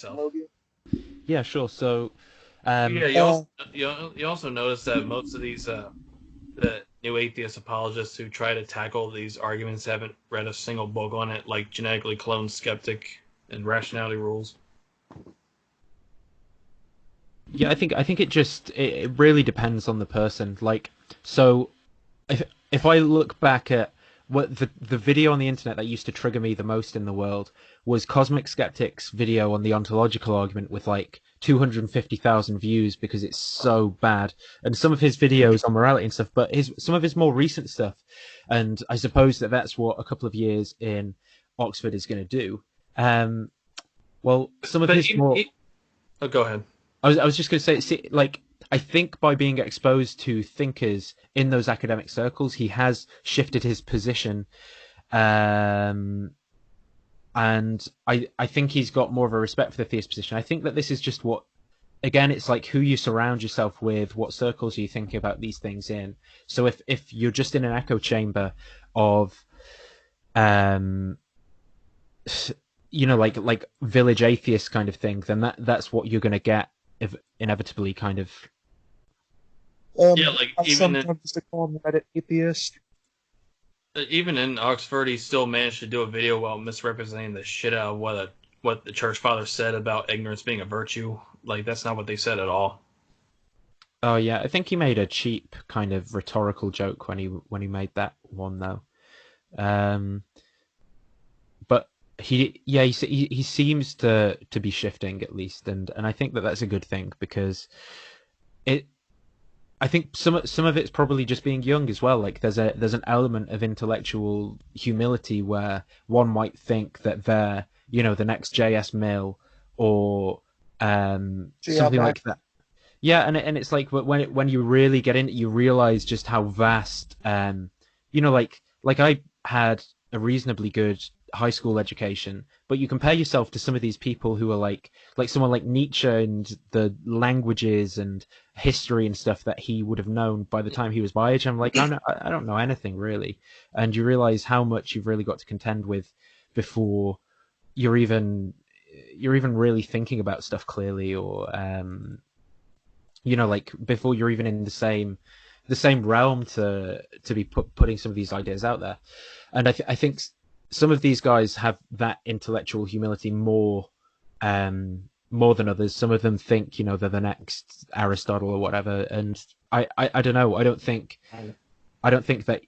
itself. Logan. Yeah, sure. So, Yeah, Uh, you also notice that most of these the new atheist apologists who try to tackle these arguments haven't read a single book on it, like Genetically Cloned Skeptic and Rationality Rules. yeah, I think it really depends on the person. Like, so if I look back at what the video on the internet that used to trigger me the most in the world was Cosmic Skeptic's video on the ontological argument with like 250,000 views because it's so bad, and some of his videos on morality and stuff, but his some of his more recent stuff, and I suppose that's what a couple of years in Oxford is going to do. Um, well, some of But his more oh, go ahead. I was just going to say, see, like, I think by being exposed to thinkers in those academic circles, he has shifted his position, um, and I think he's got more of a respect for the theist position. I think that this is just what, again, it's like who you surround yourself with, what circles are you thinking about these things in. So if you're just in an echo chamber of, um, like village atheist kind of thing, then that's what you're going to get if inevitably kind of. Yeah, like I sometimes used to call him Reddit atheist. even in Oxford, he still managed to do a video while misrepresenting the shit out of what the church fathers said about ignorance being a virtue. Like that's not what they said at all. Oh yeah, I think he made a cheap kind of rhetorical joke when he made that one though. Um, but he seems to be shifting at least, and I think that that's a good thing because it. I think some of it's probably just being young as well. Like there's an element of intellectual humility where one might think that they're the next J.S. Mill or So yeah, something Mac. like that. Yeah, and it's like when you really get in, you realize just how vast. Like I had a reasonably good high school education, but you compare yourself to some of these people who are like someone like Nietzsche and the languages and history and stuff that he would have known by the time he was my age. I'm like, I don't know anything really, and you realize how much you've really got to contend with before you're even you're even really thinking about stuff clearly or like before you're even in the same realm to be putting some of these ideas out there. And I think some of these guys have that intellectual humility more than others. Some of them think they're the next Aristotle or whatever, and I don't know. I don't think that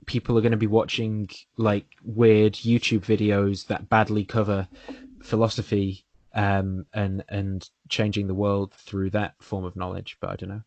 people are going to be watching like weird YouTube videos that badly cover philosophy and changing the world through that form of knowledge. But I don't know.